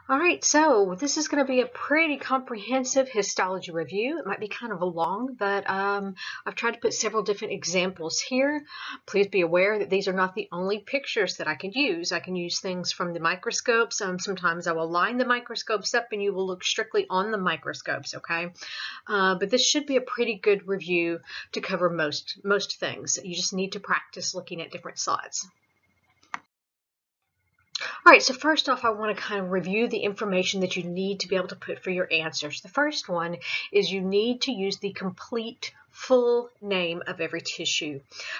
All right, so this is going to be a pretty comprehensive histology review. It might be kind of a long, but I've tried to put several different examples here. Please be aware that these are not the only pictures that I can use. I can use things from the microscopes. Sometimes I will line the microscopes up and you will look strictly on the microscopes, okay? But this should be a pretty good review to cover most things. You just need to practice looking at different slides. All right, so first off, I want to kind of review the information that you need to be able to put for your answers. The first one is you need to use the complete full name of every tissue.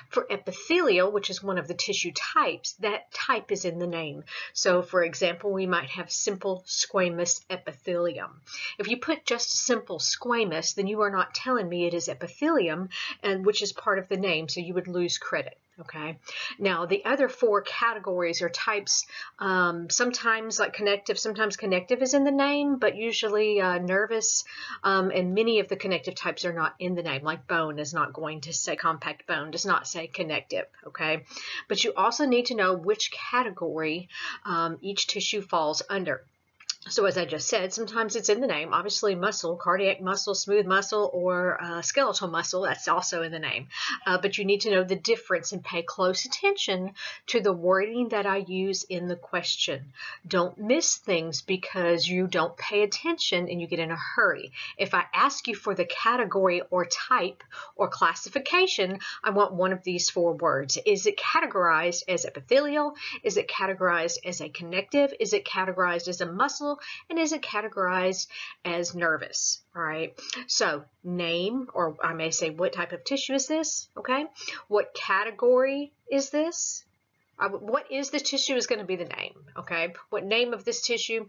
For epithelial, which is one of the tissue types, that type is in the name. So for example, we might have simple squamous epithelium. If you put just simple squamous, then you are not telling me it is epithelium, and which is part of the name, so you would lose credit. Okay, now the other four categories or types, sometimes like connective, sometimes connective is in the name, but usually nervous, and many of the connective types are not in the name, like bone is not going to say, compact bone does not say connective, okay? But you also need to know which category each tissue falls under. So as I just said, sometimes it's in the name. Obviously muscle, cardiac muscle, smooth muscle, or skeletal muscle, that's also in the name. But you need to know the difference and pay close attention to the wording that I use in the question. Don't miss things because you don't pay attention and you get in a hurry. If I ask you for the category or type or classification, I want one of these four words. Is it categorized as epithelial? Is it categorized as a connective? Is it categorized as a muscle? And is it categorized as nervous? All right, so name, or I may say what type of tissue is this, okay? What category is this? What is the tissue is going to be the name, okay? What name of this tissue?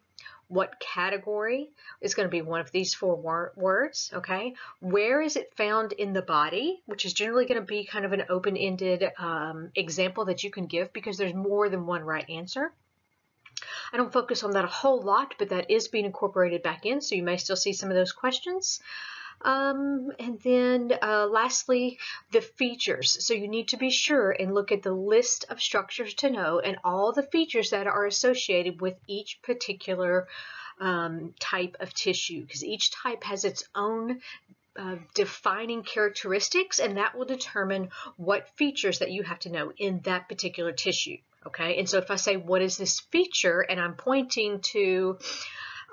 What category is going to be one of these four words, okay? Where is it found in the body, which is generally going to be kind of an open-ended example that you can give because there's more than one right answer. I don't focus on that a whole lot, but that is being incorporated back in, so you may still see some of those questions. And then lastly, the features. So you need to be sure and look at the list of structures to know and all the features that are associated with each particular type of tissue, because each type has its own defining characteristics, and that will determine what features that you have to know in that particular tissue. Okay, and so if I say, what is this feature, and I'm pointing to,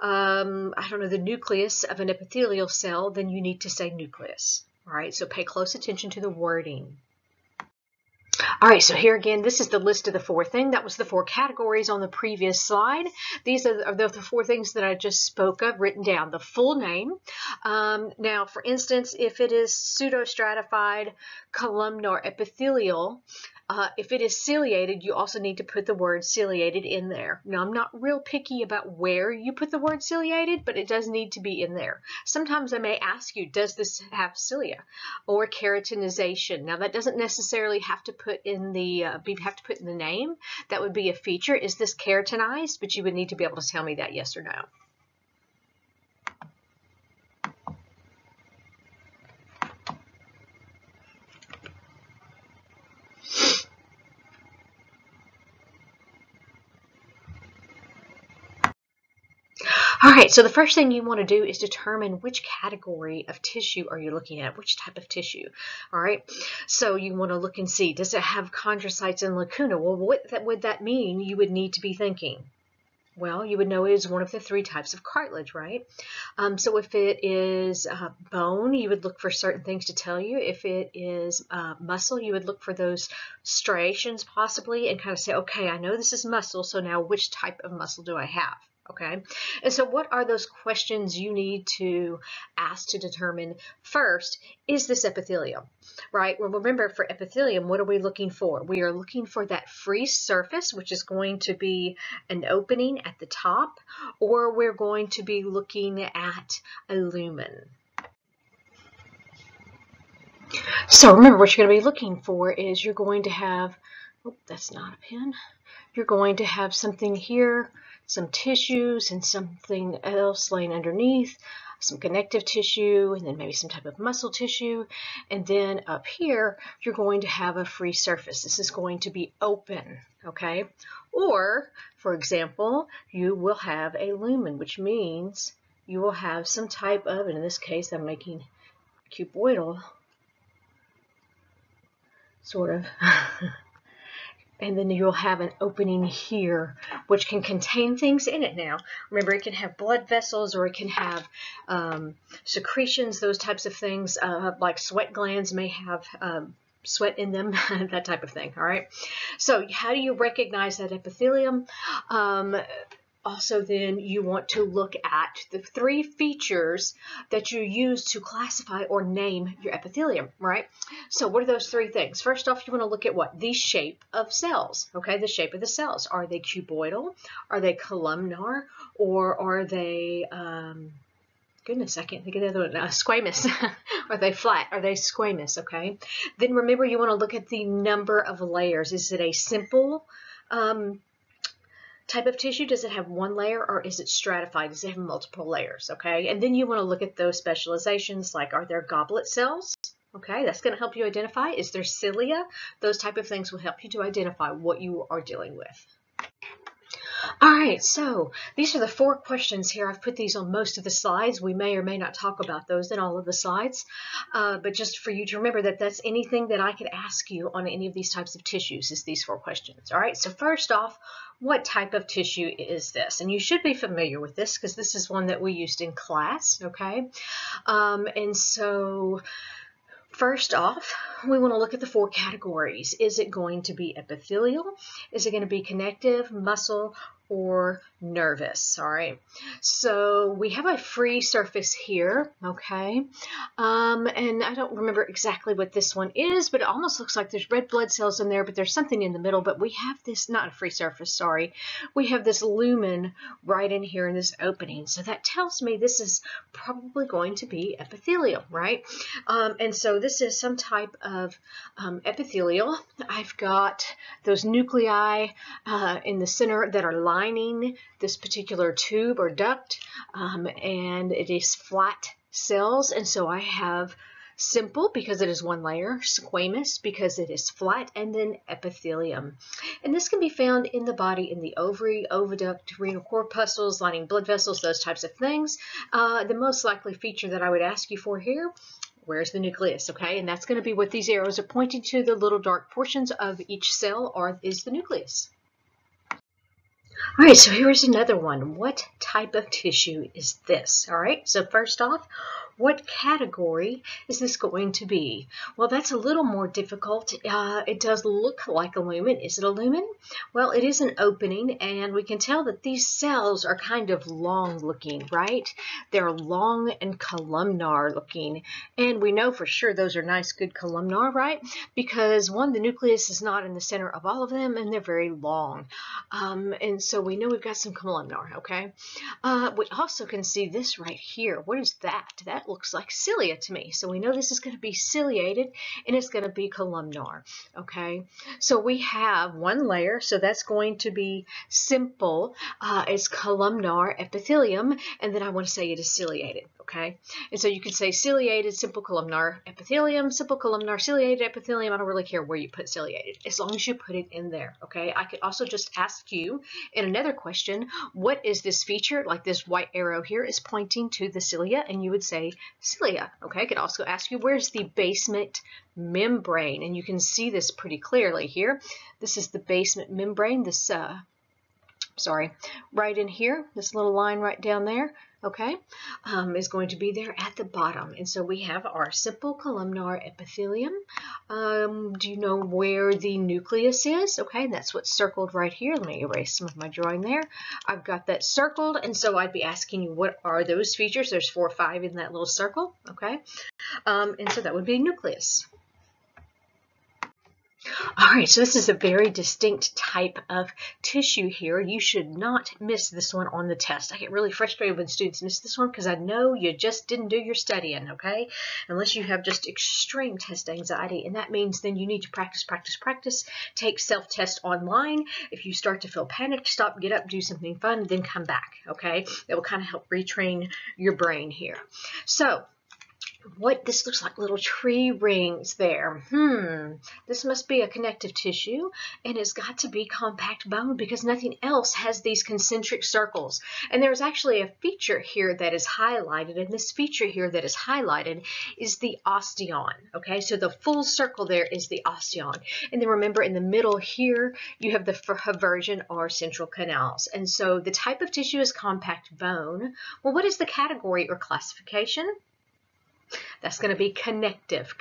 I don't know, the nucleus of an epithelial cell, then you need to say nucleus. All right, so pay close attention to the wording. All right, so here again, this is the list of the four things. That was the four categories on the previous slide. These are the four things that I just spoke of, written down. The full name. Now, for instance, if it is pseudostratified, columnar, epithelial, if it is ciliated, you also need to put the word ciliated in there. Now, I'm not real picky about where you put the word ciliated, but it does need to be in there. Sometimes I may ask you, does this have cilia? Or keratinization. Now, that doesn't necessarily have to put in the name. That would be a feature. Is this keratinized? But you would need to be able to tell me that yes or no. All right, so the first thing you want to do is determine which category of tissue are you looking at, which type of tissue. All right, so you want to look and see, does it have chondrocytes and lacuna? Well, what would that mean? You would need to be thinking. Well, you would know it is one of the three types of cartilage, right? So if it is bone, you would look for certain things to tell you. If it is muscle, you would look for those striations possibly and kind of say, okay, I know this is muscle, so now which type of muscle do I have? Okay, and so what are those questions you need to ask to determine first, is this epithelium, right? Well, remember for epithelium, what are we looking for? We are looking for that free surface, which is going to be an opening at the top, or we're going to be looking at a lumen. So remember, what you're going to be looking for is you're going to have, oh, that's not a pen. You're going to have something here, some tissues and something else laying underneath, some connective tissue, and then maybe some type of muscle tissue. And then up here, you're going to have a free surface. This is going to be open, okay? Or, for example, you will have a lumen, which means you will have some type of, and in this case I'm making cuboidal, sort of, and then you'll have an opening here, which can contain things in it now. Remember, it can have blood vessels, or it can have secretions, those types of things, like sweat glands may have sweat in them, that type of thing, all right? So how do you recognize that epithelium? Also, then you want to look at the 3 features that you use to classify or name your epithelium, right? So what are those 3 things? First off, you want to look at what? The shape of cells, okay? The shape of the cells. Are they cuboidal? Are they columnar? Or are they, goodness, I can't think of the other one, squamous? Are they flat? Are they squamous, okay? Then remember, you want to look at the number of layers. Is it a simple type of tissue? Does it have 1 layer, or is it stratified? Does it have multiple layers? Okay, and then you want to look at those specializations, like are there goblet cells? Okay, that's going to help you identify. Is there cilia? Those type of things will help you to identify what you are dealing with. All right, so these are the 4 questions here. I've put these on most of the slides. We may or may not talk about those in all of the slides, but just for you to remember that that's anything that I could ask you on any of these types of tissues is these 4 questions. All right, so first off, what type of tissue is this? And you should be familiar with this because this is one that we used in class, okay? And so first off, we want to look at the 4 categories. Is it going to be epithelial? Is it going to be connective, muscle, or nervous? All right, so we have a free surface here, okay, and I don't remember exactly what this one is, but it almost looks like there's red blood cells in there, but there's something in the middle. But we have this, not a free surface, sorry, we have this lumen right in here in this opening, so that tells me this is probably going to be epithelium, right? And so this is some type of epithelial. I've got those nuclei in the center that are lining this particular tube or duct, and it is flat cells, and so I have simple because it is 1 layer, squamous because it is flat, and then epithelium. And this can be found in the body in the ovary, oviduct, renal corpuscles, lining blood vessels, those types of things. The most likely feature that I would ask you for here, where's the nucleus, okay? And that's going to be what these arrows are pointing to. The little dark portions of each cell is the nucleus. All right, so here's another one. What type of tissue is this? All right, so first off, what category is this going to be? Well, that's a little more difficult. It does look like a lumen. Is it a lumen? Well, it is an opening, and we can tell that these cells are kind of long looking, right? They're long and columnar looking, and we know for sure those are nice, good columnar, right? Because one, the nucleus is not in the center of all of them, and they're very long. And so we know we've got some columnar, okay? We also can see this right here. What is that? That looks like cilia to me. So we know this is going to be ciliated, and it's going to be columnar, okay? So we have 1 layer, so that's going to be simple. It's columnar epithelium, and then I want to say it is ciliated, okay? And so you could say ciliated, simple columnar epithelium, simple columnar ciliated epithelium. I don't really care where you put ciliated, as long as you put it in there, okay? I could also just ask you in another question, what is this feature? Like this white arrow here is pointing to the cilia, and you would say cilia, okay? I could also ask you, where's the basement membrane? And you can see this pretty clearly here. This is the basement membrane, this, right in here, this little line right down there, okay, is going to be there at the bottom. And so we have our simple columnar epithelium. Do you know where the nucleus is? Okay, that's what's circled right here. Let me erase some of my drawing there. I've got that circled, and so I'd be asking you, what are those features? There's 4 or 5 in that little circle, okay, and so that would be nucleus. All right, so this is a very distinct type of tissue here. You should not miss this one on the test. I get really frustrated when students miss this one because I know you just didn't do your studying, okay? Unless you have just extreme test anxiety, and that means then you need to practice, practice, practice. Take self-test online. If you start to feel panicked, stop, get up, do something fun, and then come back, okay? That will kind of help retrain your brain here. So, What this looks like little tree rings there. This must be a connective tissue, and it's got to be compact bone because nothing else has these concentric circles. And there's actually a feature here that is highlighted, and this feature here that is highlighted is the osteon. Okay, so the full circle there is the osteon. And then remember in the middle here, you have the haversian or central canals. And so the type of tissue is compact bone. Well, what is the category or classification? That's going to be connective,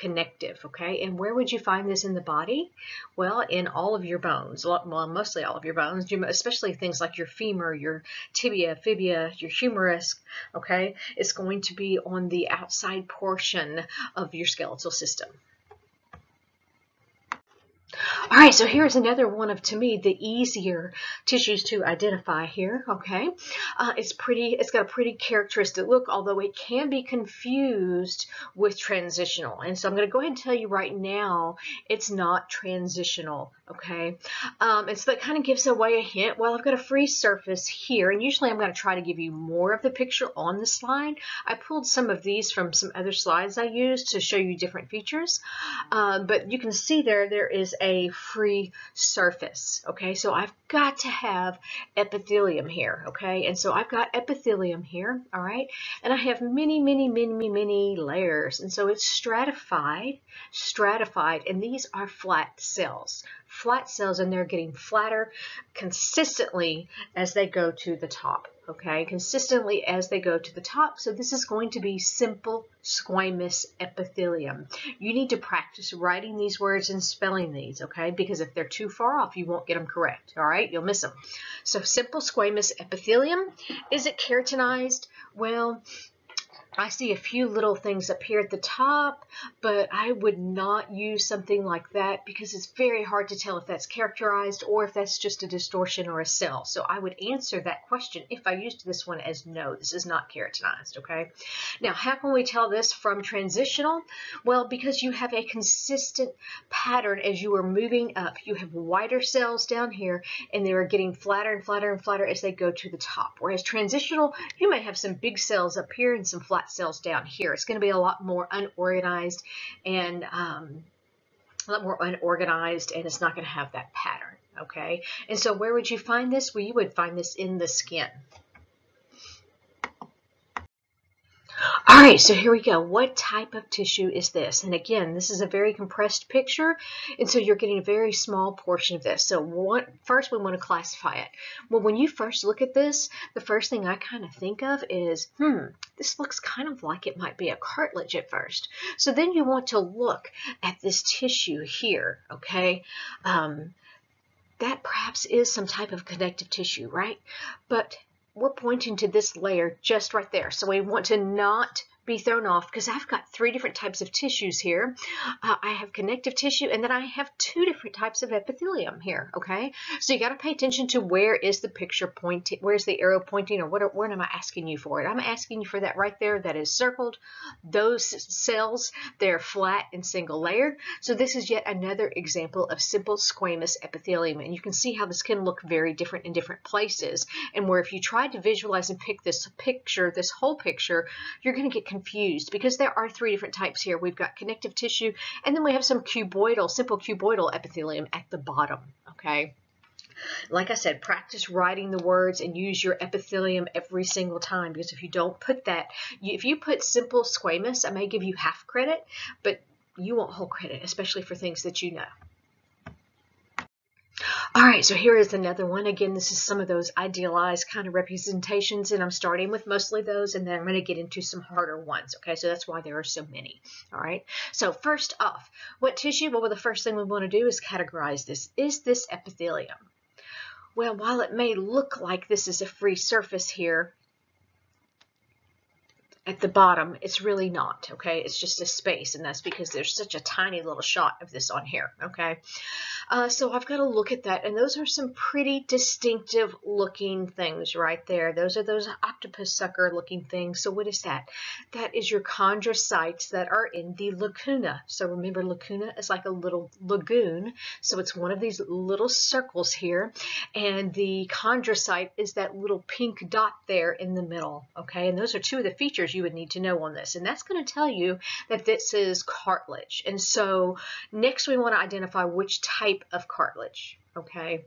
okay? And where would you find this in the body? Well, in all of your bones, well, mostly all of your bones, especially things like your femur, your tibia, fibia, your humerus, okay? It's going to be on the outside portion of your skeletal system. All right, so here's another one of, to me, the easier tissues to identify here, okay? It's got a pretty characteristic look, although it can be confused with transitional. And so I'm going to go ahead and tell you right now, it's not transitional, okay? And so that kind of gives away a hint. Well, I've got a free surface here, and usually I'm going to try to give you more of the picture on the slide. I pulled some of these from some other slides I used to show you different features, but you can see there is a free surface, okay? So I've got to have epithelium here, okay? And so I've got epithelium here, all right? And I have many layers, and so it's stratified, and these are flat cells, and they're getting flatter consistently as they go to the top, okay? Consistently as they go to the top. So this is going to be simple squamous epithelium. You need to practice writing these words and spelling these, okay? Because if they're too far off, you won't get them correct, all right? You'll miss them. So simple squamous epithelium. Is it keratinized? Well, I see a few little things up here at the top, but I would not use something like that because it's very hard to tell if that's characterized or if that's just a distortion or a cell. So I would answer that question if I used this one as no, this is not keratinized, okay? Now, how can we tell this from transitional? Well, because you have a consistent pattern as you are moving up. You have wider cells down here, and they are getting flatter and flatter and flatter as they go to the top. Whereas transitional, you may have some big cells up here and some flat cells down here. It's going to be a lot more unorganized and it's not going to have that pattern, okay? And so where would you find this? Well, you would find this in the skin. All right, so here we go. What type of tissue is this? And again, this is a very compressed picture, and so you're getting a very small portion of this. So first we want to classify it. Well, when you first look at this, the first thing I kind of think of is, this looks kind of like it might be a cartilage at first. So then you want to look at this tissue here, okay? That perhaps is some type of connective tissue, right? But we're pointing to this layer just right there. So we want to not be thrown off because I've got 3 different types of tissues here. I have connective tissue, and then I have 2 different types of epithelium here, okay? So you got to pay attention to where is the picture pointing, where's the arrow pointing, or what am I asking you for it? I'm asking you for that right there that is circled. Those cells, they're flat and single layered. So this is yet another example of simple squamous epithelium, and you can see how this can look very different in different places, and where if you try to visualize and pick this picture, this whole picture, you're going to get confused because there are 3 different types here. We've got connective tissue, and then we have some cuboidal, simple cuboidal epithelium at the bottom, okay? Like I said, practice writing the words and use your epithelium every single time, because if you don't put that, if you put simple squamous, I may give you half credit, but you won't whole credit, especially for things that you know. All right, so here is another one. Again, this is some of those idealized kind of representations, and I'm starting with mostly those, and then I'm going to get into some harder ones, okay? So that's why there are so many, all right? So first off, what tissue? Well, the first thing we want to do is categorize this. Is this epithelium? Well, while it may look like this is a free surface here, at the bottom, it's really not, okay? It's just a space, and that's because there's such a tiny little shot of this on here, okay? So I've got to look at that, and those are some pretty distinctive looking things right there. Those are those octopus sucker looking things. So what is that? That is your chondrocytes that are in the lacuna. So remember, lacuna is like a little lagoon. So it's one of these little circles here, and the chondrocyte is that little pink dot there in the middle. Okay, and those are two of the features you would need to know on this, and that's going to tell you that this is cartilage. And so next we want to identify which type of cartilage. Okay.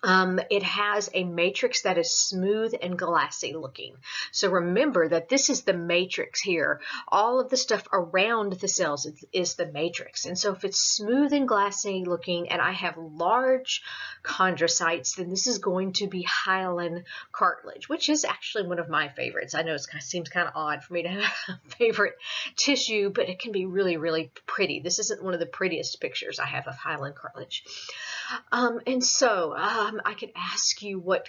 It has a matrix that is smooth and glassy looking. So remember that this is the matrix here. All of the stuff around the cells is the matrix. And so if it's smooth and glassy looking and I have large chondrocytes, then this is going to be hyaline cartilage, which is actually one of my favorites. I know it seems kind of odd for me to have a favorite tissue, but it can be really, really pretty. This isn't one of the prettiest pictures I have of hyaline cartilage. I could ask you what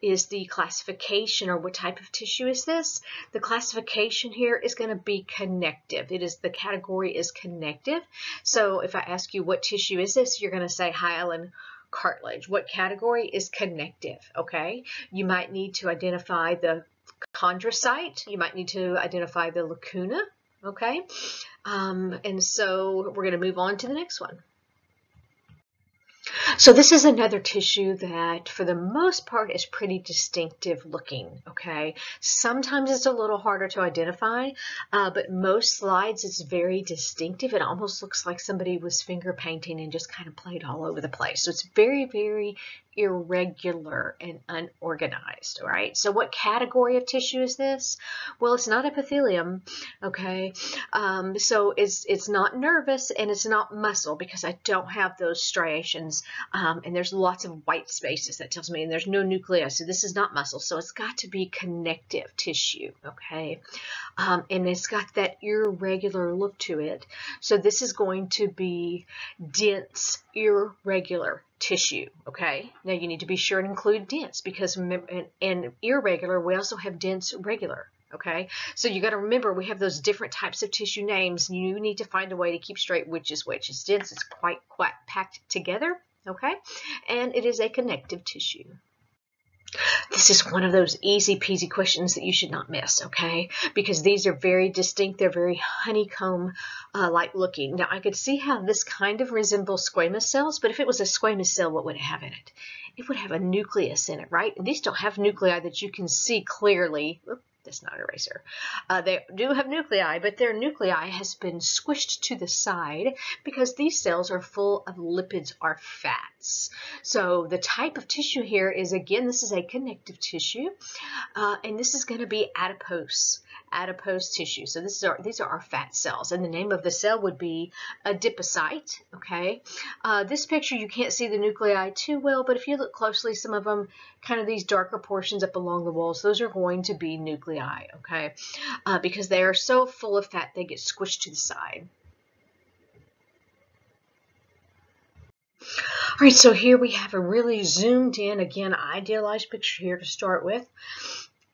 is the classification or what type of tissue is this? The classification here is going to be connective. The category is connective. So if I ask you what tissue is this, you're going to say hyaline cartilage. What category is connective? Okay. You might need to identify the chondrocyte. You might need to identify the lacuna. Okay. And so we're going to move on to the next one. So this is another tissue that for the most part is pretty distinctive looking, okay? Sometimes it's a little harder to identify, but most slides it's very distinctive. It almost looks like somebody was finger painting and just kind of played all over the place. So it's very, very irregular and unorganized, all right? So what category of tissue is this? Well, it's not epithelium, okay? So it's not nervous and it's not muscle because I don't have those striations, and there's lots of white spaces. That tells me, and there's no nucleus, so this is not muscle. So it's got to be connective tissue, okay? And it's got that irregular look to it. So this is going to be dense, irregular tissue, okay? Now you need to be sure and include dense because in irregular, we also have dense, regular, okay? So you got to remember we have those different types of tissue names. You need to find a way to keep straight which is which. It's dense, it's quite packed together, okay? And it is a connective tissue. This is one of those easy peasy questions that you should not miss, okay? Because these are very distinct. They're very honeycomb-like looking. Now, I could see how this kind of resembles squamous cells, but if it was a squamous cell, what would it have in it? It would have a nucleus in it, right? And these don't have nuclei that you can see clearly. Oops. That's not an eraser. They do have nuclei, but their nuclei has been squished to the side because these cells are full of lipids or fats. So the type of tissue here is, again, this is a connective tissue, and this is going to be adipose tissue. So these are our fat cells, and the name of the cell would be adipocyte, okay? This picture, you can't see the nuclei too well, but if you look closely, some of them, kind of these darker portions up along the walls, those are going to be nuclei, okay? Because they are so full of fat, they get squished to the side. All right, so here we have a really zoomed in, again, idealized picture here to start with.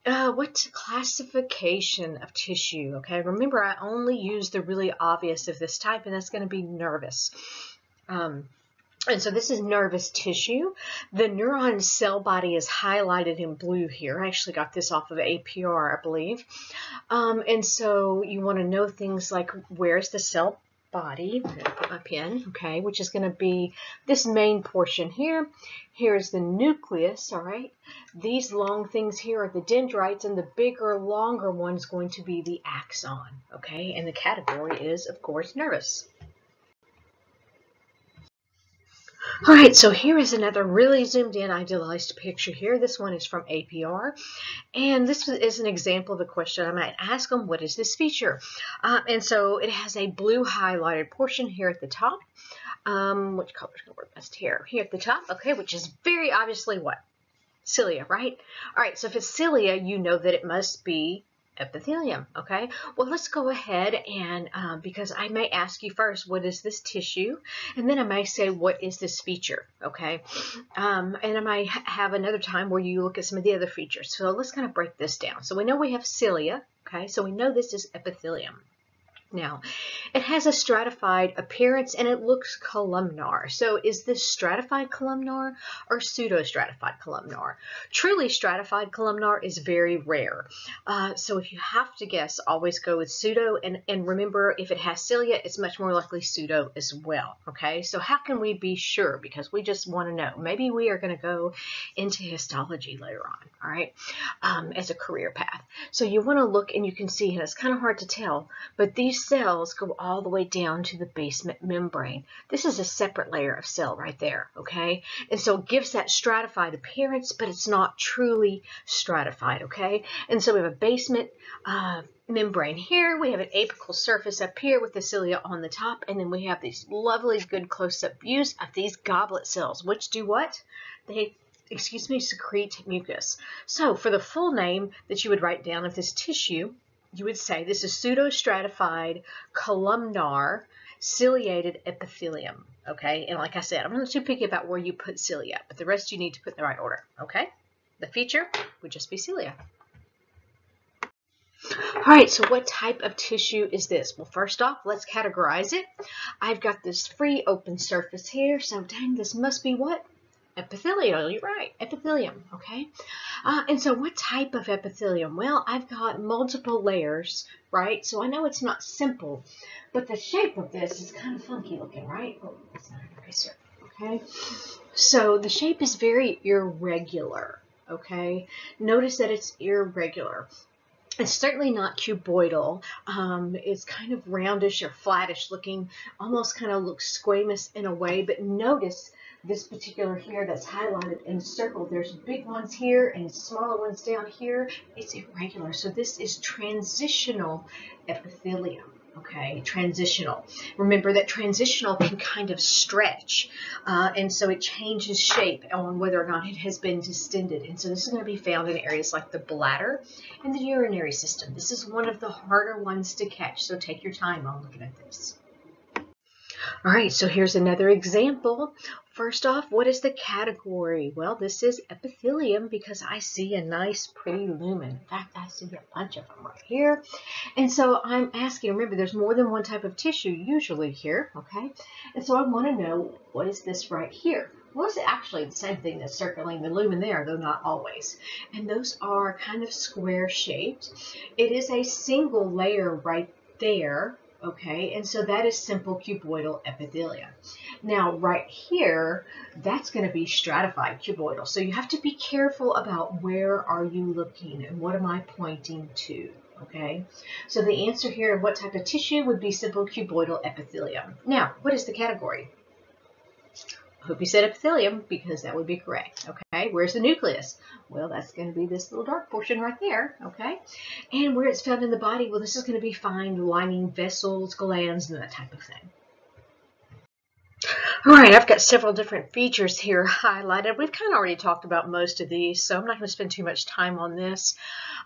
What's classification of tissue? Okay, remember I only use the really obvious of this type, and that's going to be nervous. And so this is nervous tissue. The neuron cell body is highlighted in blue here. I actually got this off of APR, I believe. And so you want to know things like where's the cell body. I'm going to put my pen, okay, which is going to be this main portion here. Here's the nucleus, all right. These long things here are the dendrites, and the bigger, longer one is going to be the axon, okay. And the category is, of course, nervous. All right, so here is another really zoomed in, idealized picture here. This one is from APR, and this is an example of a question I might ask them, what is this feature? And so it has a blue highlighted portion here at the top. Which color is going to work best here? Here at the top, okay, which is very obviously what? Cilia, right? All right, so if it's cilia, you know that it must be epithelium, okay? Well, let's go ahead and, because I may ask you first, what is this tissue? And then I may say, what is this feature, okay? And I might have another time where you look at some of the other features. So let's kind of break this down. So we know we have cilia, okay? So we know this is epithelium. Now, it has a stratified appearance and it looks columnar. So is this stratified columnar or pseudostratified columnar? Truly stratified columnar is very rare. So if you have to guess, always go with pseudo. And remember, if it has cilia, it's much more likely pseudo as well. Okay, so how can we be sure? Because we just want to know. Maybe we are going to go into histology later on, all right, as a career path. So you want to look and you can see, and it's kind of hard to tell, but these cells go all the way down to the basement membrane. This is a separate layer of cell right there, okay? And so it gives that stratified appearance, but it's not truly stratified, okay? And so we have a basement membrane here. We have an apical surface up here with the cilia on the top, and then we have these lovely good close-up views of these goblet cells, which do what? They secrete mucus. So for the full name that you would write down of this tissue, you would say this is pseudostratified columnar ciliated epithelium, okay? And like I said, I'm not too picky about where you put cilia, but the rest you need to put in the right order, okay? The feature would just be cilia. All right, so what type of tissue is this? Well, first off, let's categorize it. I've got this free open surface here, so dang, this must be what? Epithelial, you're right, epithelium, okay? And so what type of epithelium? Well, I've got multiple layers, right? So I know it's not simple, but the shape of this is kind of funky looking, right? Oh, that's not an eraser, okay? So the shape is very irregular, okay? Notice that it's irregular. It's certainly not cuboidal. It's kind of roundish or flattish looking, almost kind of looks squamous in a way, but notice this particular here that's highlighted and circled. There's big ones here and smaller ones down here. It's irregular. So this is transitional epithelium. Okay, transitional. Remember that transitional can kind of stretch, and so it changes shape on whether or not it has been distended. And so this is going to be found in areas like the bladder and the urinary system. This is one of the harder ones to catch, so take your time on looking at this. All right, so here's another example. First off, what is the category? Well, this is epithelium because I see a nice, pretty lumen. In fact, I see a bunch of them right here. And so I'm asking, remember, there's more than one type of tissue usually here, okay? And so I want to know, what is this right here? Well, it's actually the same thing that's circling the lumen there, though not always. And those are kind of square shaped. It is a single layer right there. Okay, and so that is simple cuboidal epithelium. Now, right here, that's going to be stratified cuboidal. So you have to be careful about where are you looking and what am I pointing to, okay? So the answer here of what type of tissue would be simple cuboidal epithelium. Now, what is the category? I hope you said epithelium because that would be correct, okay? Where's the nucleus? Well, that's going to be this little dark portion right there, okay? And where it's found in the body, well, this is going to be found lining vessels, glands, and that type of thing. All right, I've got several different features here highlighted. We've kind of already talked about most of these, so I'm not going to spend too much time on this.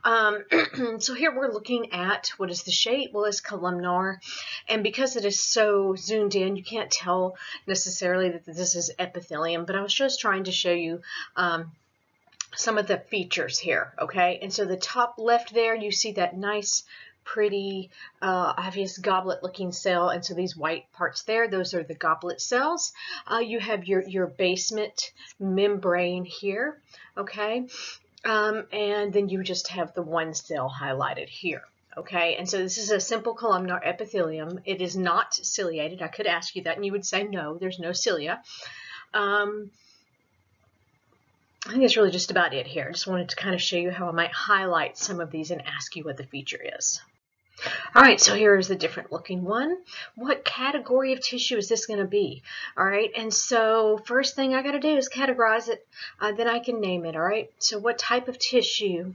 So here we're looking at what is the shape? Well, it's columnar, and because it is so zoomed in, you can't tell necessarily that this is epithelium, but I was just trying to show you some of the features here, okay? And so the top left there, you see that nice, pretty, obvious goblet-looking cell, and so these white parts there, those are the goblet cells. You have your basement membrane here, okay? And then you just have the one cell highlighted here. Okay, and so this is a simple columnar epithelium. It is not ciliated. I could ask you that, and you would say no, there's no cilia. I think that's really just about it here. I just wanted to kind of show you how I might highlight some of these and ask you what the feature is. All right, so here is the different looking one. What category of tissue is this going to be? All right, and so first thing I got to do is categorize it, then I can name it. All right, so what type of tissue?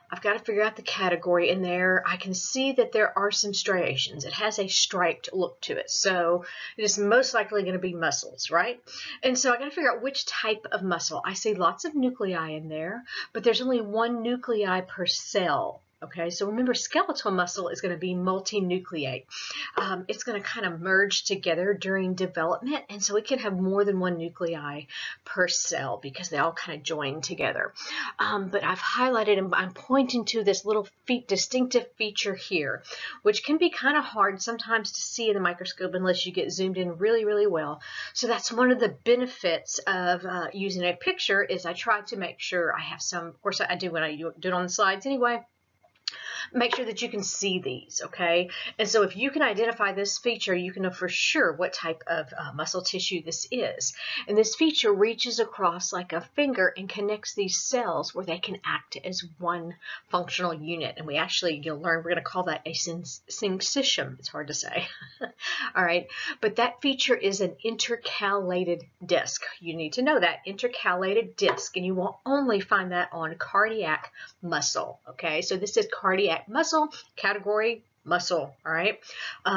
I've got to figure out the category in there. I can see that there are some striations. It has a striped look to it, so it is most likely going to be muscles, right? And so I got to figure out which type of muscle. I see lots of nuclei in there, but there's only one nuclei per cell. Okay, so remember, skeletal muscle is going to be multinucleate. It's going to kind of merge together during development, and so it can have more than one nuclei per cell because they all kind of join together. But I've highlighted and I'm pointing to this little distinctive feature here, which can be kind of hard sometimes to see in the microscope unless you get zoomed in really, really well. So that's one of the benefits of using a picture, is I try to make sure I have some, of course I do when I do it on the slides anyway, make sure that you can see these, okay? And so if you can identify this feature, you can know for sure what type of muscle tissue this is. And this feature reaches across like a finger and connects these cells where they can act as one functional unit. And we actually, you'll learn, we're going to call that a syncytium. It's hard to say. All right, but that feature is an intercalated disc. You need to know that, intercalated disc, and you will only find that on cardiac muscle, okay? So this is cardiac muscle, category muscle, all right?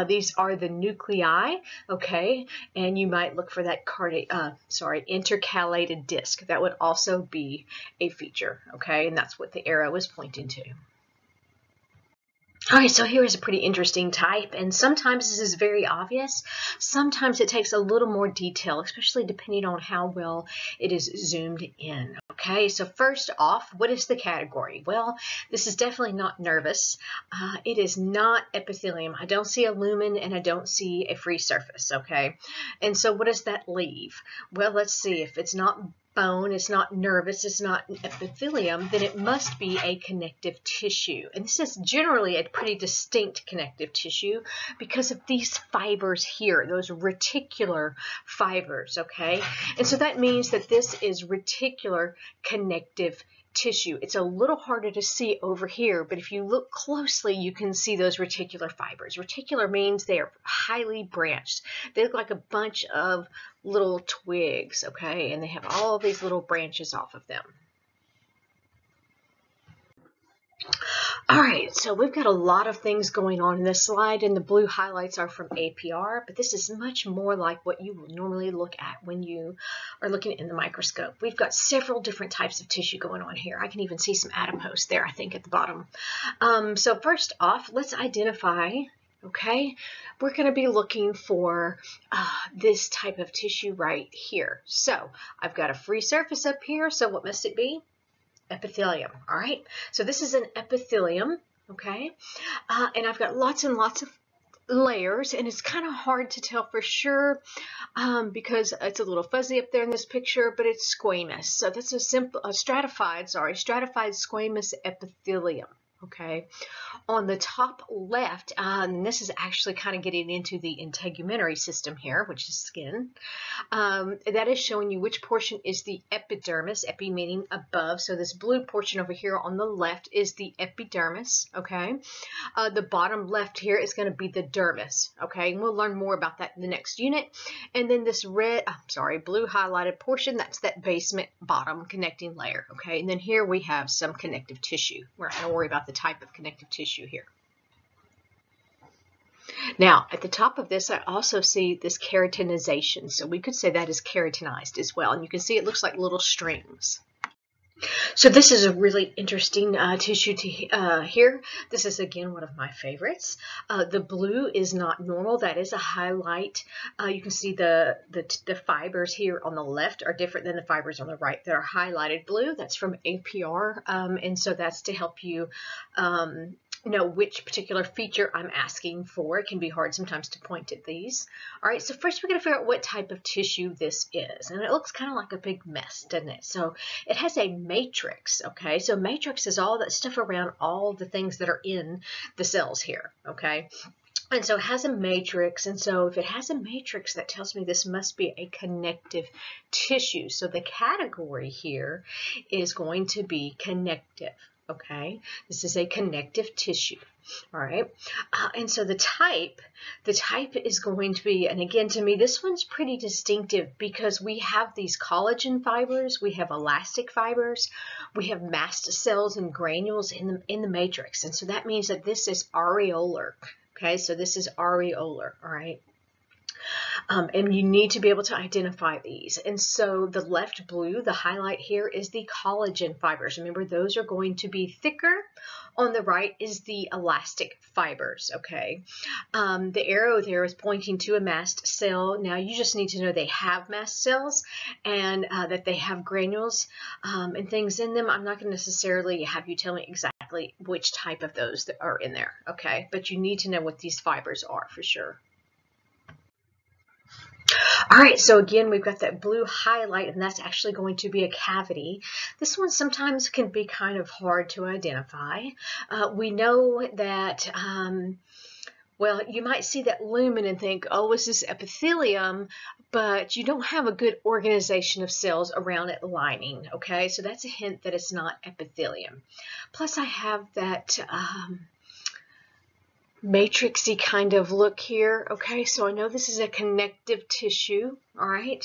These are the nuclei, okay? And you might look for that intercalated disc. That would also be a feature, okay? And that's what the arrow is pointing to. All right, so here is a pretty interesting type, and sometimes this is very obvious. Sometimes it takes a little more detail, especially depending on how well it is zoomed in. Okay, so first off, what is the category? Well, this is definitely not nervous. It is not epithelium. I don't see a lumen and I don't see a free surface, okay? And so what does that leave? Well, let's see. If it's not bone, it's not nervous, it's not epithelium, then it must be a connective tissue. And this is generally a pretty distinct connective tissue because of these fibers here, those reticular fibers, okay? And so that means that this is reticular connective tissue. It's a little harder to see over here, but if you look closely, you can see those reticular fibers. Reticular means they are highly branched. They look like a bunch of little twigs, okay? And they have all these little branches off of them. All right, so we've got a lot of things going on in this slide, and the blue highlights are from APR, but this is much more like what you will normally look at when you are looking in the microscope. We've got several different types of tissue going on here. I can even see some adipose there, I think, at the bottom. So first off, let's identify, okay? We're going to be looking for this type of tissue right here. So I've got a free surface up here, so what must it be? Epithelium. All right, so this is an epithelium, okay, and I've got lots and lots of layers, and it's kind of hard to tell for sure because it's a little fuzzy up there in this picture, but it's squamous. So that's a stratified squamous epithelium. Okay, on the top left, and this is actually kind of getting into the integumentary system here, which is skin. That is showing you which portion is the epidermis, epi meaning above. So this blue portion over here on the left is the epidermis, okay? The bottom left here is going to be the dermis, okay? And we'll learn more about that in the next unit. And then this blue highlighted portion, that's that basement bottom connecting layer, okay? And then here we have some connective tissue. We're not going to worry about the type of connective tissue here. Now, at the top of this, I also see this keratinization. So we could say that is keratinized as well. And you can see it looks like little strings. So this is a really interesting tissue here. This is, again, one of my favorites. The blue is not normal. That is a highlight. You can see the fibers here on the left are different than the fibers on the right that are highlighted blue. That's from APR, and so that's to help you know which particular feature I'm asking for. It can be hard sometimes to point at these. All right, so first we're going to figure out what type of tissue this is. And it looks kind of like a big mess, doesn't it? So it has a matrix, okay? So matrix is all that stuff around all the things that are in the cells here, okay? And so it has a matrix, and so if it has a matrix, that tells me this must be a connective tissue. So the category here is going to be connective. Okay, this is a connective tissue. All right, and so the type is going to be, and again, to me, this one's pretty distinctive because we have these collagen fibers, we have elastic fibers, we have mast cells and granules in the matrix, and so that means that this is areolar. Okay, so this is areolar. All right. And you need to be able to identify these. And so the left blue, the highlight here is the collagen fibers. Remember, those are going to be thicker On the right is the elastic fibers, okay? The arrow there is pointing to a mast cell. Now you just need to know they have mast cells and that they have granules and things in them. I'm not going to necessarily have you tell me exactly which type of those that are in there, okay? But you need to know what these fibers are for sure. All right, so again, we've got that blue highlight, and that's actually going to be a cavity. This one sometimes can be kind of hard to identify. We know that, well, you might see that lumen and think, oh, this is epithelium, but you don't have a good organization of cells around it lining, okay? So that's a hint that it's not epithelium. Plus, I have that matrixy kind of look here, okay? So I know this is a connective tissue, all right?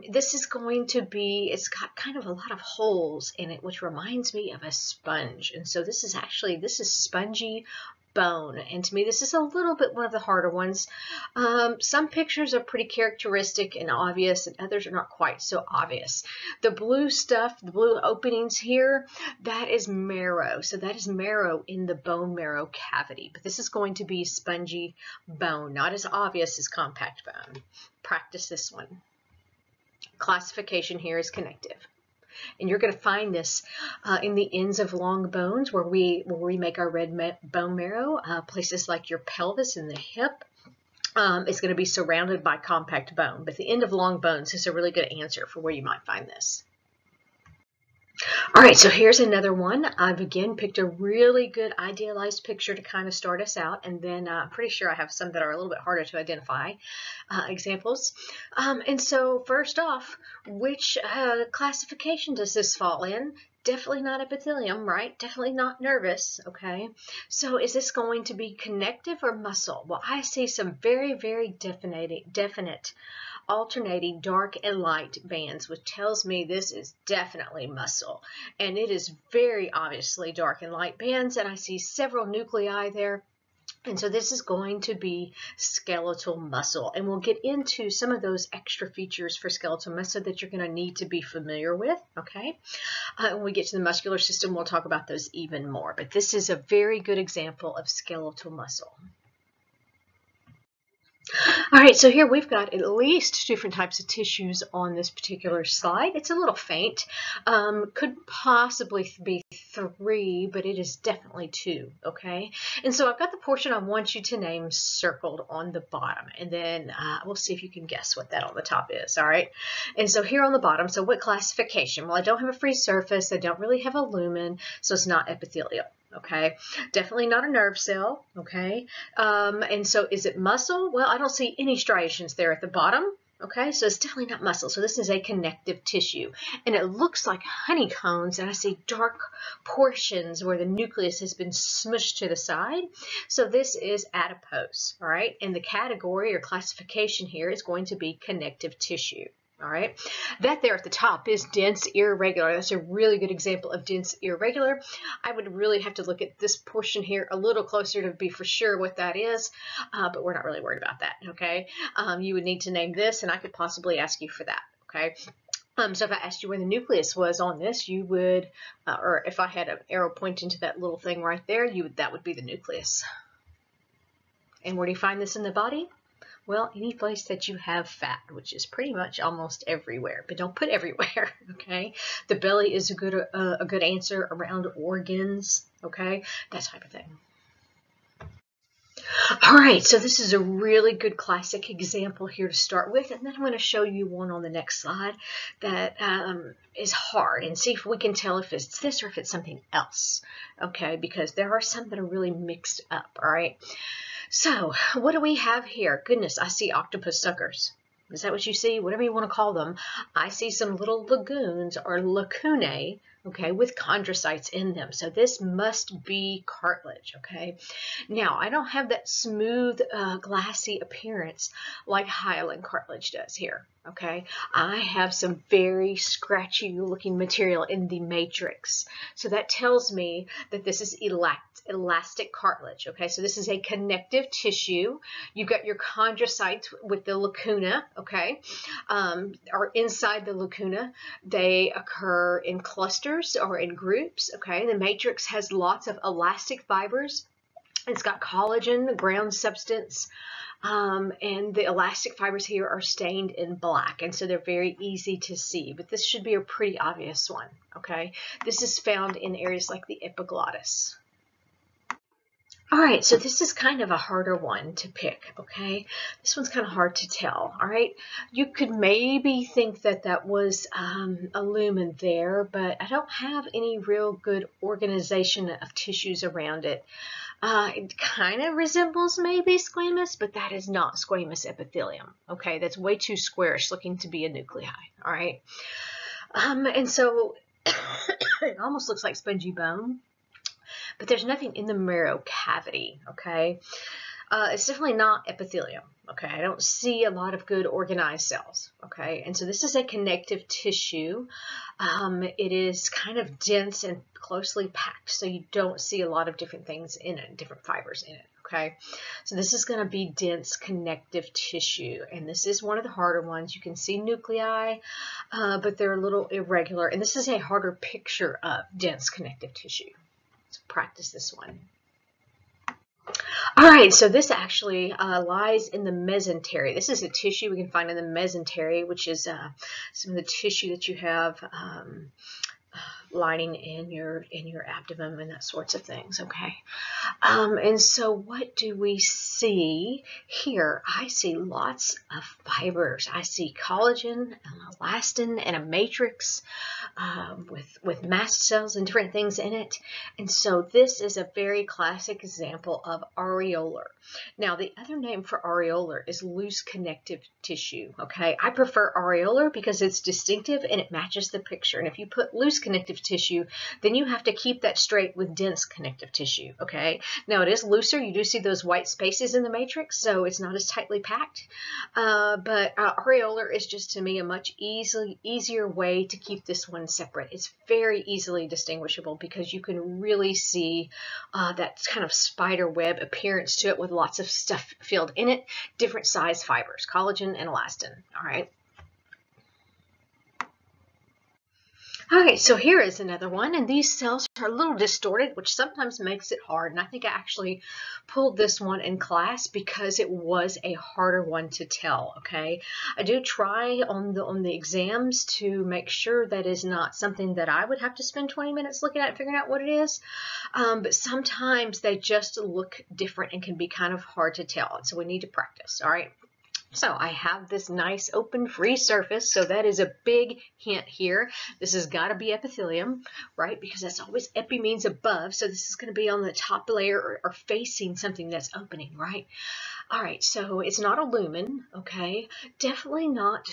This is going to be, it's got kind of a lot of holes in it, which reminds me of a sponge. And so this is spongy bone, and to me this is a little bit one of the harder ones. Some pictures are pretty characteristic and obvious, and others are not quite so obvious. The blue stuff, the blue openings here, that is marrow. So that is marrow in the bone marrow cavity, but this is going to be spongy bone, not as obvious as compact bone. Practice this one. Classification here is connective. And you're going to find this in the ends of long bones where we make our red bone marrow. Places like your pelvis and the hip is going to be surrounded by compact bone. But the end of long bones is a really good answer for where you might find this. All right, so here's another one. I've again picked a really good idealized picture to kind of start us out, and then I'm pretty sure I have some that are a little bit harder to identify examples. And so first off, which classification does this fall in? Definitely not epithelium, right? Definitely not nervous, okay? So is this going to be connective or muscle? Well, I see some very, very definite alternating dark and light bands, which tells me this is definitely muscle. And it is very obviously dark and light bands, and I see several nuclei there. And so this is going to be skeletal muscle. And we'll get into some of those extra features for skeletal muscle that you're going to need to be familiar with, okay? When we get to the muscular system, we'll talk about those even more. But this is a very good example of skeletal muscle. All right, so here we've got at least 2 different types of tissues on this particular slide. It's a little faint. Could possibly be 3, but it is definitely 2, okay? And so I've got the portion I want you to name circled on the bottom, and then we'll see if you can guess what that on the top is, all right? And so here on the bottom, so what classification? Well, I don't have a free surface. I don't really have a lumen, so it's not epithelial. Okay, definitely not a nerve cell, okay? And so is it muscle? Well, I don't see any striations there at the bottom, okay? So it's definitely not muscle. So this is a connective tissue, and it looks like honeycombs, and I see dark portions where the nucleus has been smushed to the side. So this is adipose, all right? And the category or classification here is going to be connective tissue. All right, that there at the top is dense irregular. That's a really good example of dense irregular. I would really have to look at this portion here a little closer to be for sure what that is, but we're not really worried about that, okay? You would need to name this, and I could possibly ask you for that, okay? So if I asked you where the nucleus was on this, you would, or if I had an arrow pointing to that little thing right there, that would be the nucleus. And where do you find this in the body? Well, any place that you have fat, which is pretty much almost everywhere, but don't put everywhere, okay? The belly is a good answer around organs, okay? That type of thing. All right, so this is a really good classic example here to start with, and then I'm going to show you one on the next slide that is hard, and see if we can tell if it's this or if it's something else, okay? Because there are some that are really mixed up, all right? So what do we have here? Goodness, I see octopus suckers. Is that what you see? Whatever you want to call them. I see some little lagoons or lacunae, okay, with chondrocytes in them. So this must be cartilage, okay? Now, I don't have that smooth, glassy appearance like hyaline cartilage does here, okay? I have some very scratchy looking material in the matrix. So that tells me that this is elastic cartilage, okay? So this is a connective tissue. You've got your chondrocytes with the lacuna, okay? Or inside the lacuna. They occur in clusters clusters or in groups. Okay, the matrix has lots of elastic fibers. It's got collagen, the ground substance, and the elastic fibers here are stained in black, and so they're very easy to see, but this should be a pretty obvious one. Okay, this is found in areas like the epiglottis. All right, so this is kind of a harder one to pick, okay? This one's kind of hard to tell, all right? You could maybe think that that was a lumen there, but I don't have any real good organization of tissues around it. It kind of resembles maybe squamous, but that is not squamous epithelium, okay? That's way too squarish looking to be a nuclei, all right? And so it almost looks like spongy bone, but there's nothing in the marrow cavity, okay? It's definitely not epithelium, okay? I don't see a lot of good organized cells, okay? And so this is a connective tissue. It is kind of dense and closely packed, so you don't see a lot of different things in it, different fibers in it, okay? So this is going to be dense connective tissue, and this is one of the harder ones. You can see nuclei, but they're a little irregular, and this is a harder picture of dense connective tissue. So practice this one. All right, so this actually lies in the mesentery. This is a tissue we can find in the mesentery, which is some of the tissue that you have lining in your abdomen and that sorts of things, okay? And so what do we see here? I see lots of fibers. I see collagen, and elastin, and a matrix with mast cells and different things in it. And so this is a very classic example of areolar. Now, the other name for areolar is loose connective tissue, okay? I prefer areolar because it's distinctive and it matches the picture. And if you put loose connective tissue, then you have to keep that straight with dense connective tissue, okay? Now, it is looser. You do see those white spaces in the matrix, so it's not as tightly packed. But areolar is just, to me, a much easier way to keep this one separate. It's very easily distinguishable because you can really see that kind of spider web appearance to it with lots of stuff filled in it, different size fibers, collagen and elastin, all right? All right, so here is another one, and these cells are a little distorted, which sometimes makes it hard, and I think I actually pulled this one in class because it was a harder one to tell, okay? I do try on the exams to make sure that is not something that I would have to spend 20 minutes looking at and figuring out what it is, but sometimes they just look different and can be kind of hard to tell, and so we need to practice, all right? So I have this nice open free surface, so that is a big hint here. This has got to be epithelium, right? Because that's always, epi means above, so this is going to be on the top layer or facing something that's opening, right? All right, so it's not a lumen, okay? Definitely not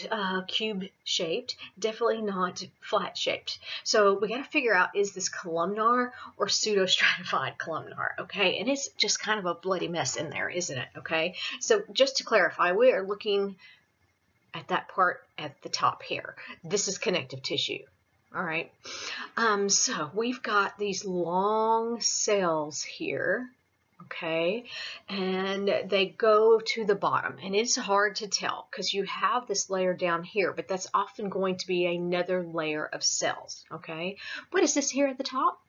cube-shaped, definitely not flat-shaped. So we got to figure out, is this columnar or pseudostratified columnar, okay? And it's just kind of a bloody mess in there, isn't it, okay? So just to clarify, we are looking at that part at the top here. This is connective tissue. All right, so we've got these long cells here, okay, and they go to the bottom, and it's hard to tell because you have this layer down here, but that's often going to be another layer of cells, okay? What is this here at the top?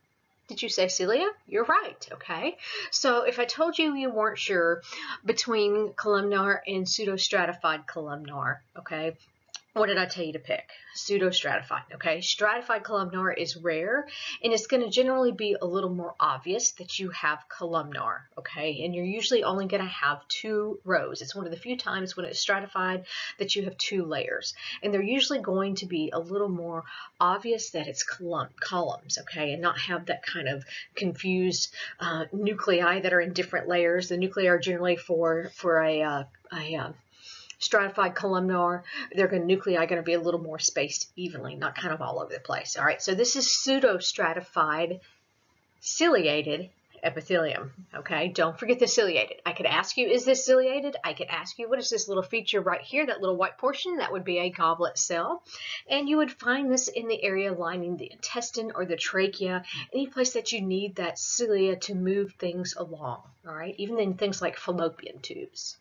Did you say cilia? You're right, okay? So if I told you you weren't sure between columnar and pseudostratified columnar, okay, what did I tell you to pick? Pseudostratified, okay? Stratified columnar is rare, and it's going to generally be a little more obvious that you have columnar, okay? And you're usually only going to have 2 rows. It's one of the few times when it's stratified that you have 2 layers. And they're usually going to be a little more obvious that it's columns, okay? And not have that kind of confused nuclei that are in different layers. The nuclei are generally for a stratified columnar, nuclei are going to be a little more spaced evenly, not kind of all over the place. All right, so this is pseudostratified ciliated epithelium. Okay, don't forget the ciliated. I could ask you, is this ciliated? I could ask you, what is this little feature right here, that little white portion? That would be a goblet cell. And you would find this in the area lining the intestine or the trachea, any place that you need that cilia to move things along. All right, even in things like fallopian tubes.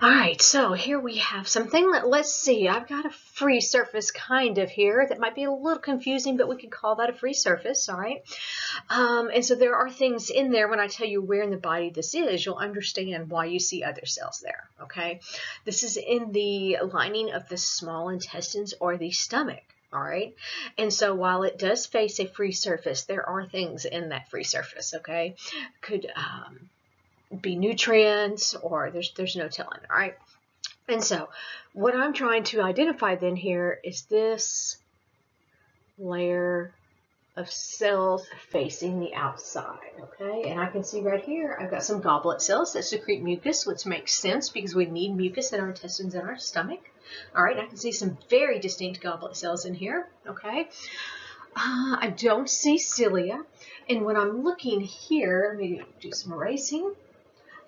All right, so here we have something. Let's see, I've got a free surface kind of here that might be a little confusing, but we could call that a free surface, all right? And so there are things in there. When I tell you where in the body this is, you'll understand why you see other cells there, okay? This is in the lining of the small intestines or the stomach. All right, and so while it does face a free surface, there are things in that free surface, okay? Could be nutrients, or there's no telling, all right? And so what I'm trying to identify then here is this layer of cells facing the outside, okay? And I can see right here, I've got some goblet cells that secrete mucus, which makes sense because we need mucus in our intestines and our stomach. All right, I can see some very distinct goblet cells in here, okay? I don't see cilia, and when I'm looking here, let me do some erasing.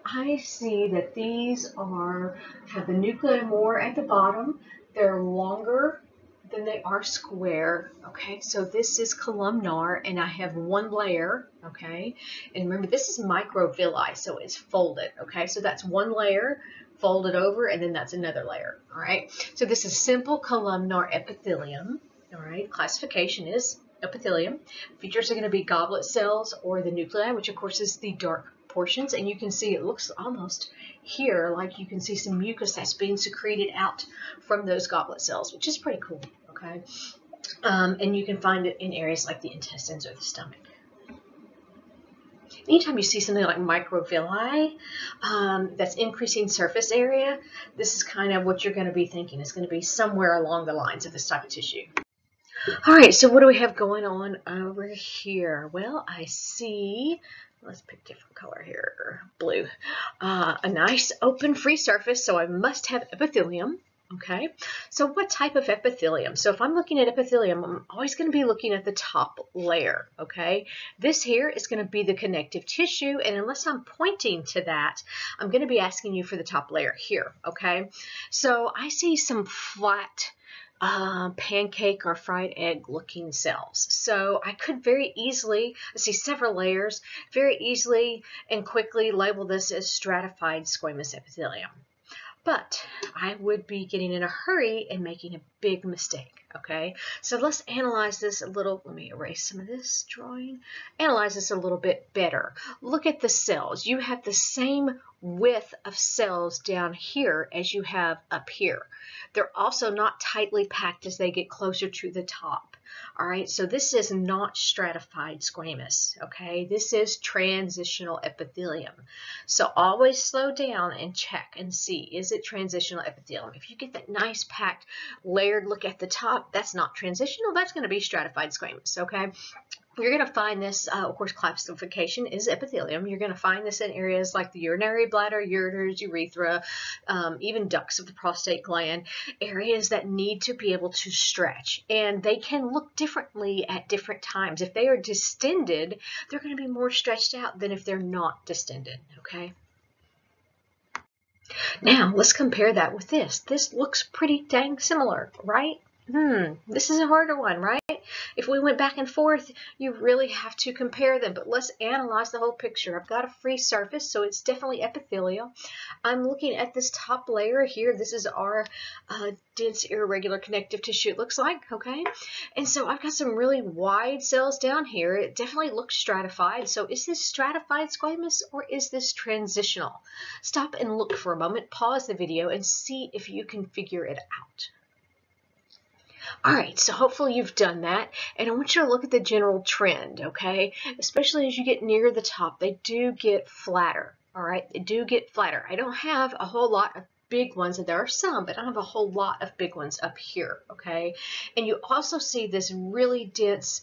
I see that these have the nuclei more at the bottom. They're longer than they are square, okay? So this is columnar, and I have one layer, okay? And remember, this is microvilli, so it's folded, okay? So that's one layer folded over, and then that's another layer, all right? So this is simple columnar epithelium, all right? Classification is epithelium. Features are going to be goblet cells or the nuclei, which of course is the dark portions, and you can see it looks almost here like you can see some mucus that's being secreted out from those goblet cells, which is pretty cool, okay? And you can find it in areas like the intestines or the stomach. Anytime you see something like microvilli, that's increasing surface area, this is kind of what you're going to be thinking. It's going to be somewhere along the lines of this type of tissue. All right, so what do we have going on over here? Well, I see, let's pick a different color here, blue. A nice open free surface, so I must have epithelium. Okay, so what type of epithelium? So if I'm looking at epithelium, I'm always going to be looking at the top layer, okay? This here is going to be the connective tissue, and unless I'm pointing to that, I'm going to be asking you for the top layer here, okay? So I see some flat pancake or fried egg looking cells. So I could very easily, I see several layers, very easily and quickly label this as stratified squamous epithelium. But I would be getting in a hurry and making a big mistake, okay? So let's analyze this a little. Let me erase some of this drawing. Analyze this a little bit better. Look at the cells. You have the same width of cells down here as you have up here. They're also not tightly packed as they get closer to the top. All right, so this is not stratified squamous, okay? This is transitional epithelium. So always slow down and check and see, is it transitional epithelium? If you get that nice packed layered look at the top, that's not transitional, that's going to be stratified squamous, okay? You're going to find this, of course, classification is epithelium. You're going to find this in areas like the urinary bladder, ureters, urethra, even ducts of the prostate gland, areas that need to be able to stretch. And they can look differently at different times. If they are distended, they're going to be more stretched out than if they're not distended, okay? Now, let's compare that with this. This looks pretty dang similar, right? This is a harder one, right? If we went back and forth, you really have to compare them, but let's analyze the whole picture. I've got a free surface, so it's definitely epithelial. I'm looking at this top layer here. This is our dense irregular connective tissue, it looks like, okay? And so I've got some really wide cells down here. It definitely looks stratified. So is this stratified squamous or is this transitional? Stop and look for a moment, pause the video, and see if you can figure it out. All right, so hopefully you've done that, and I want you to look at the general trend, okay? Especially as you get near the top, they do get flatter, all right? They do get flatter. I don't have a whole lot of big ones, and there are some, but I don't have a whole lot of big ones up here, okay? And you also see this really dense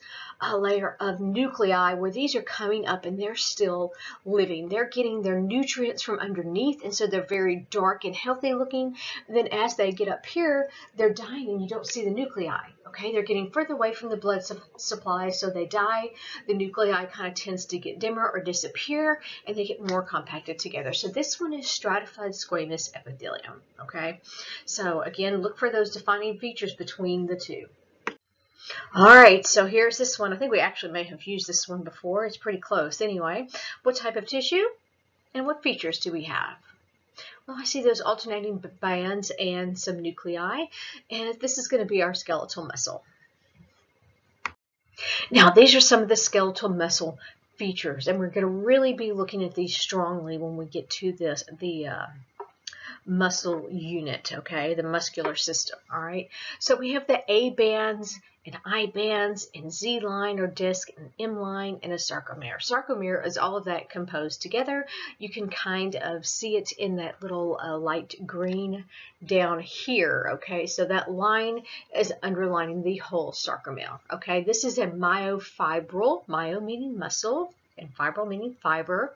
layer of nuclei where these are coming up and they're still living. They're getting their nutrients from underneath, and so they're very dark and healthy looking. And then as they get up here, they're dying and you don't see the nuclei, okay? They're getting further away from the blood supply, so they die. The nuclei kind of tends to get dimmer or disappear, and they get more compacted together. So this one is stratified squamous epithelium, okay? So again, look for those defining features between the two. All right, so here's this one. I think we actually may have used this one before. It's pretty close. Anyway, what type of tissue and what features do we have? Well, I see those alternating bands and some nuclei, and this is going to be our skeletal muscle. Now, these are some of the skeletal muscle features, and we're going to really be looking at these strongly when we get to the muscle unit, okay, the muscular system. All right, so we have the A bands and I bands and Z line or disc and M line and a sarcomere. Sarcomere is all of that composed together. You can kind of see it in that little light green down here, okay, so that line is underlining the whole sarcomere. Okay, this is a myofibril, myo meaning muscle and fibril meaning fiber.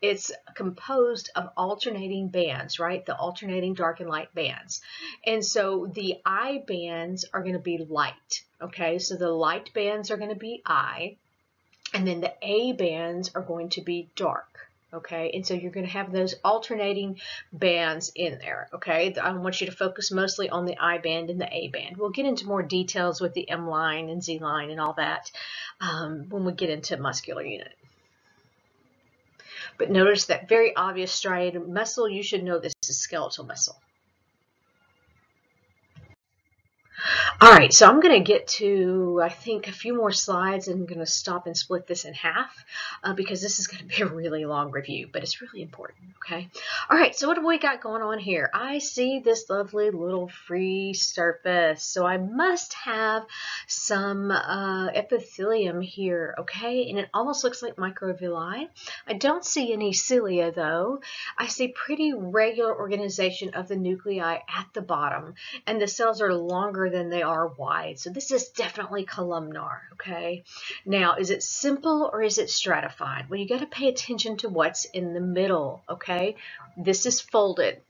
It's composed of alternating bands, right? The alternating dark and light bands. And so the I bands are going to be light, okay? So the light bands are going to be I, and then the A bands are going to be dark, okay? And so you're going to have those alternating bands in there, okay? I want you to focus mostly on the I band and the A band. We'll get into more details with the M line and Z line and all that when we get into muscular unit. But notice that very obvious striated muscle. You should know this is skeletal muscle. All right, so I'm going to get to, I think, a few more slides, and I'm going to stop and split this in half because this is going to be a really long review, but it's really important, okay? All right, so what have we got going on here? I see this lovely little free surface, so I must have some epithelium here, okay? And it almost looks like microvilli. I don't see any cilia, though. I see pretty regular organization of the nuclei at the bottom, and the cells are longer than they are wide. So this is definitely columnar, okay? Now, is it simple or is it stratified? Well, you got to pay attention to what's in the middle, okay? This is folded,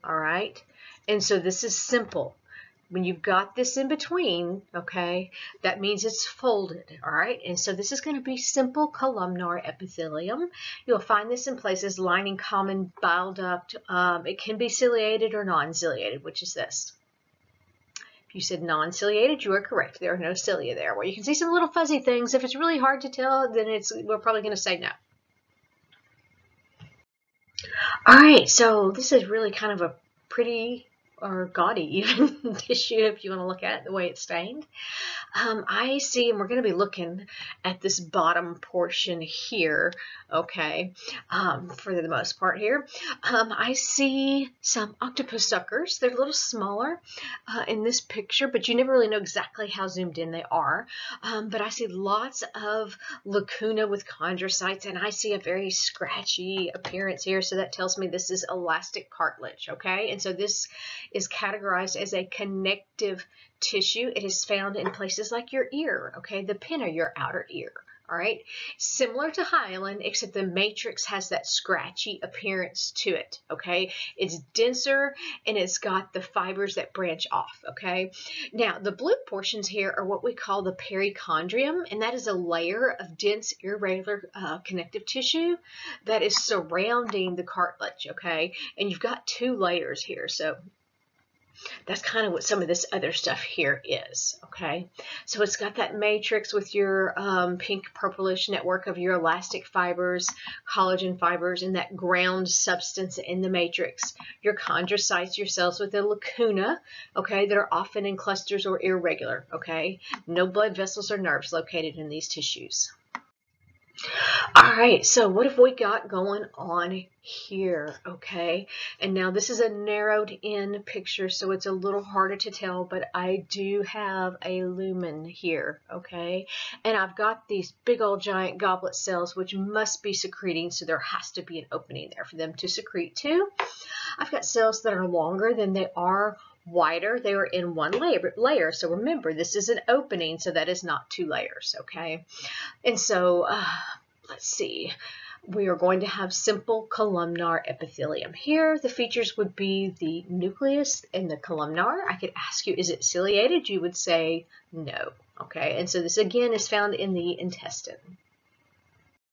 all right? And so this is simple. When you've got this in between, okay, that means it's folded, all right? And so this is going to be simple columnar epithelium. You'll find this in places lining common bile duct. It can be ciliated or non-ciliated, which is this. You said non-ciliated, you are correct. There are no cilia there. Well, you can see some little fuzzy things. If it's really hard to tell, then we're probably going to say no. All right, so this is really kind of a pretty or gaudy even tissue if you want to look at it the way it's stained. I see, and we're going to be looking at this bottom portion here, okay, for the most part here. I see some octopus suckers. They're a little smaller in this picture, but you never really know exactly how zoomed in they are. But I see lots of lacuna with chondrocytes, and I see a very scratchy appearance here, so that tells me this is elastic cartilage, okay? And so this is categorized as a connective tissue. It is found in places like your ear, okay, the pinna, your outer ear, all right? Similar to hyaline, except the matrix has that scratchy appearance to it, okay? It's denser and it's got the fibers that branch off, okay? Now, the blue portions here are what we call the perichondrium, and that is a layer of dense, irregular connective tissue that is surrounding the cartilage, okay? And you've got two layers here, so that's kind of what some of this other stuff here is, okay? So it's got that matrix with your pink purplish network of your elastic fibers, collagen fibers, and that ground substance in the matrix. Your chondrocytes, your cells with a lacuna, okay, that are often in clusters or irregular, okay? No blood vessels or nerves located in these tissues. All right, so what have we got going on here, okay? And now this is a narrowed in picture, so it's a little harder to tell, but I do have a lumen here, okay? And I've got these big old giant goblet cells, which must be secreting, so there has to be an opening there for them to secrete to. I've got cells that are longer than they are wider. They are in one layer. So remember, this is an opening, so that is not two layers, okay? And so let's see. We are going to have simple columnar epithelium. Here, the features would be the nucleus and the columnar. I could ask you, is it ciliated? You would say no, okay? And so this, again, is found in the intestine.